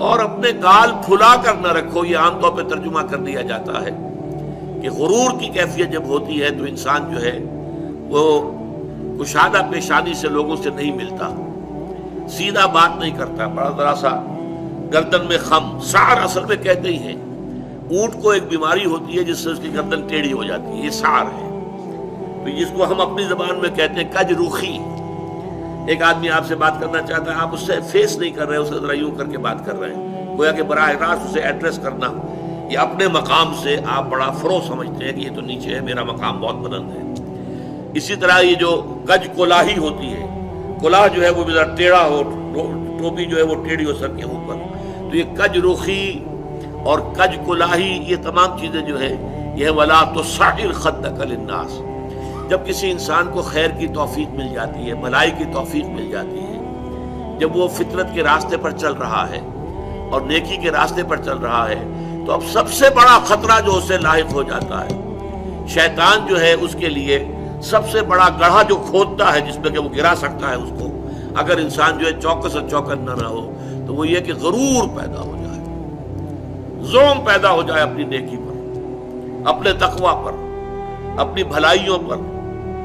اور اپنے گال پھلا کر نہ رکھو، یہ عام طور پہ ترجمہ کر دیا جاتا ہے کہ غرور کی کیفیت جب ہوتی ہے تو انسان جو ہے وہ کشادہ پیشانی سے لوگوں سے نہیں ملتا، سیدھا بات نہیں کرتا، بڑا ذرا سا گردن میں خم، سعر اصل میں کہتے ہی ہیں، اونٹ کو ایک بیماری ہوتی ہے جس سے اس کی گردن ٹیڑھی ہو جاتی ہے، یہ سعر ہے، تو جس کو ہم اپنی زبان میں کہتے ہیں کج روخی۔ ایک آدمی آپ سے بات کرنا چاہتا ہے، آپ اس سے فیس نہیں کر رہے، اسے ذرا یوں کر کے بات کر رہے ہیں، گویا کہ براہ راست اسے ایڈریس کرنا، یہ اپنے مقام سے آپ بڑا فرو سمجھتے ہیں کہ یہ تو نیچے ہے، میرا مقام بہت بلند ہے۔ اسی طرح یہ جو کج کلاہی ہوتی ہے، کلاہ جو ہے وہ ذرا ٹیڑھا ہو، ٹوپی جو ہے وہ ٹیڑھی ہو سر کے اوپر، تو یہ کج رخی اور کج کلاہی، یہ تمام چیزیں جو ہے یہ ولا تصعر خدک للناس۔ جب کسی انسان کو خیر کی توفیق مل جاتی ہے، بھلائی کی توفیق مل جاتی ہے، جب وہ فطرت کے راستے پر چل رہا ہے اور نیکی کے راستے پر چل رہا ہے، تو اب سب سے بڑا خطرہ جو اسے لاحق ہو جاتا ہے، شیطان جو ہے اس کے لیے سب سے بڑا گڑھا جو کھودتا ہے جس میں کہ وہ گرا سکتا ہے اس کو، اگر انسان جو ہے چوکس اور چوکن نہ ہو، تو وہ یہ کہ غرور پیدا ہو جائے، ظلم پیدا ہو جائے اپنی نیکی پر، اپنے تقوی پر، اپنی بھلائیوں پر،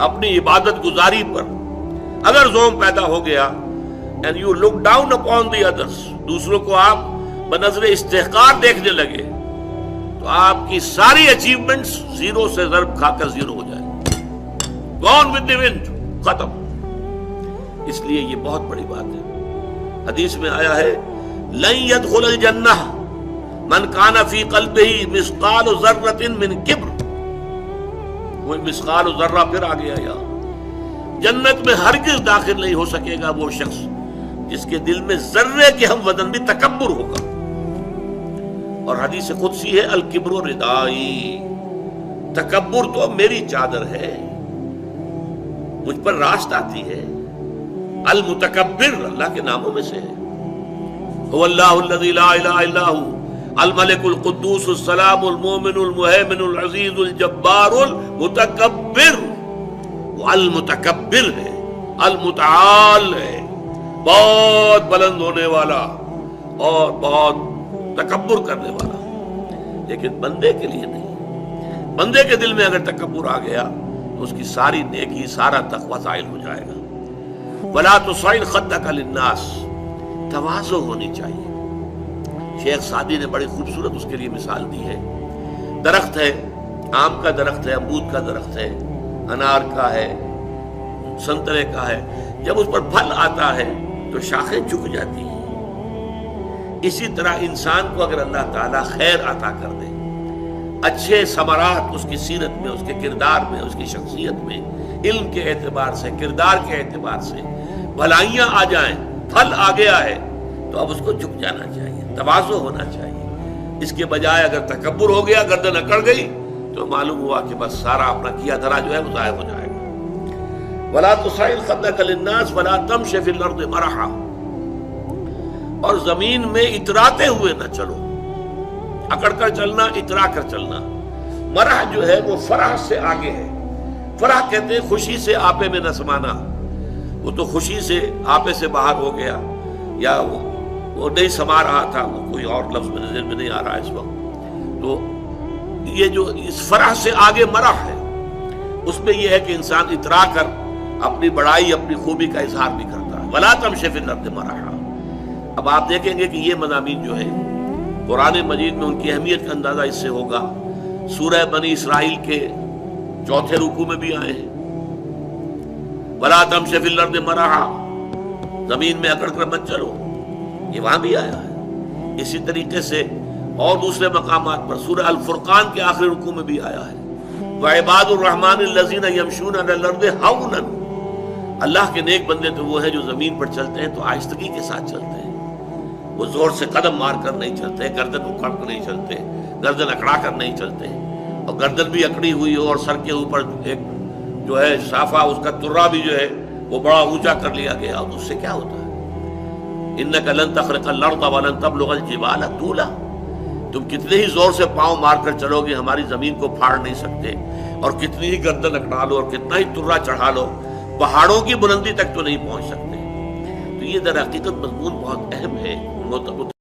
اپنی عبادت گزاری پر اگر ظلم پیدا ہو گیا، and you look down upon the others، دوسروں کو آپ بنظر استحقار دیکھنے لگے، تو آپ کی ساری اچیومنٹس زیرو سے ضرب کھا کر زیرو ہو جائے، gone with the wind، ختم۔ اس لیے یہ بہت بڑی بات ہے۔ حدیث میں آیا ہے لن يدخل الجنہ من کان فی قلبہ مثقال ذرۃ من کبر، وہ مثقال ذرہ پھر آ گیا، یا جنت میں ہرگز داخل نہیں ہو سکے گا وہ شخص جس کے دل میں ذرے کے ہم وزن بھی تکبر ہوگا۔ اور حدیث قدسی ہے الکبر ردائی، تکبر تو میری چادر ہے، مجھ پر راست آتی ہے۔ المتکبر اللہ کے ناموں میں سے ہے، هو اللہ الذی لا الہ الا هو الملک القدوس السلام المؤمن المہیمن العزیز الجبار المتکبر، وہ المتکبر ہے، المتعال ہے، بہت بلند ہونے والا اور بہت تکبر کرنے والا، لیکن بندے کے لیے نہیں۔ بندے کے دل میں اگر تکبر آ گیا تو اس کی ساری نیکی، سارا تقوی زائل ہو جائے گا۔ ولا تصعر خدک للناس، تواضع ہونی چاہیے۔ شیخ سعدی نے بڑی خوبصورت اس کے لیے مثال دی ہے، درخت ہے، آم کا درخت ہے، امرود کا درخت ہے، انار کا ہے، سنترے کا ہے، جب اس پر پھل آتا ہے تو شاخیں جھک جاتی ہیں۔ اسی طرح انسان کو اگر اللہ تعالیٰ خیر عطا کر دے، اچھے ثمرات اس کی سیرت میں، اس کے کردار میں، اس کی شخصیت میں، علم کے اعتبار سے، کردار کے اعتبار سے بھلائیاں آ جائیں، پھل آ گیا ہے، تو اب اس کو جھک جانا چاہیے، تواضع ہونا چاہیے۔ اس کے بجائے اگر تکبر ہو گیا، گردن اکڑ گئی، تو معلوم ہوا کہ بس سارا اپنا کیا دھرا جو ہے وہ ضائع ہو جائے گا۔ وَلَا تُصْعِرْ خَدَّكَ لِلنَّاسِ وَلَا تَمْشِ فِي الْأَرْضِ مَرَحًا، اور زمین میں اتراتے ہوئے نہ چلو، اکڑ کر چلنا، اترا کر چلنا۔ مرح جو ہے وہ فرح سے آگے ہے، فرح کہتے ہیں خوشی سے آپے میں نہ سمانا، وہ تو خوشی سے آپے سے باہر ہو گیا، یا وہ نہیں سما رہا تھا، وہ کوئی اور لفظ میرے ذہن میں نہیں آ رہا ہے اس وقت۔ تو یہ جو اس فرح سے آگے مرح ہے، اس میں یہ ہے کہ انسان اترا کر اپنی بڑائی، اپنی خوبی کا اظہار بھی کرتا ہے۔ وَلَا تَمْشِ فِي الْأَرْضِ مَرَحًا۔ اب آپ دیکھیں گے کہ یہ مضامین جو ہے قرآن مجید میں ان کی اہمیت کا اندازہ اس سے ہوگا، سورہ بنی اسرائیل کے 4 رکوع میں بھی آئے ہیں، وَلَا تَمْشِ فِي الْأَرْضِ مَرَحًا، زمین میں اکڑ کر مت چلو، یہ وہاں بھی آیا ہے۔ اسی طریقے سے اور دوسرے مقامات پر سورہ الفرقان کے آخری رکوع میں بھی آیا ہے، وَعِبَادُ الرَّحْمَنِ الَّذِينَ يَمْشُونَ عَلَى الْأَرْضِ هَوْنًا، اللہ کے نیک بندے تو وہ ہیں جو زمین پر چلتے ہیں تو آہستگی کے ساتھ چلتے ہیں، وہ زور سے قدم مار کر نہیں چلتے، گردن اکھاڑ کر نہیں چلتے، گردن اکڑا کر نہیں چلتے، اور گردن بھی اکڑی ہوئی ہو اور سر کے اوپر ایک جو ہے صافہ، اس کا ترا بھی جو ہے وہ بڑا اونچا کر لیا گیا، اور اس سے کیا ہوتا ہے؟ اِنَّكَ لَن تَخْرِقَ الْأَرْضَ وَلَن تَبْلُغَ الْجِبَالَ طُولًا، تم کتنے ہی زور سے پاؤں مار کر چلو گے، ہماری زمین کو پھاڑ نہیں سکتے، اور کتنی ہی گردن اکڑا لو اور کتنا ہی ترا چڑھا لو، پہاڑوں کی بلندی تک تو نہیں پہنچ سکتے۔ تو یہ در حقیقت مضمون بہت اہم ہے۔ مت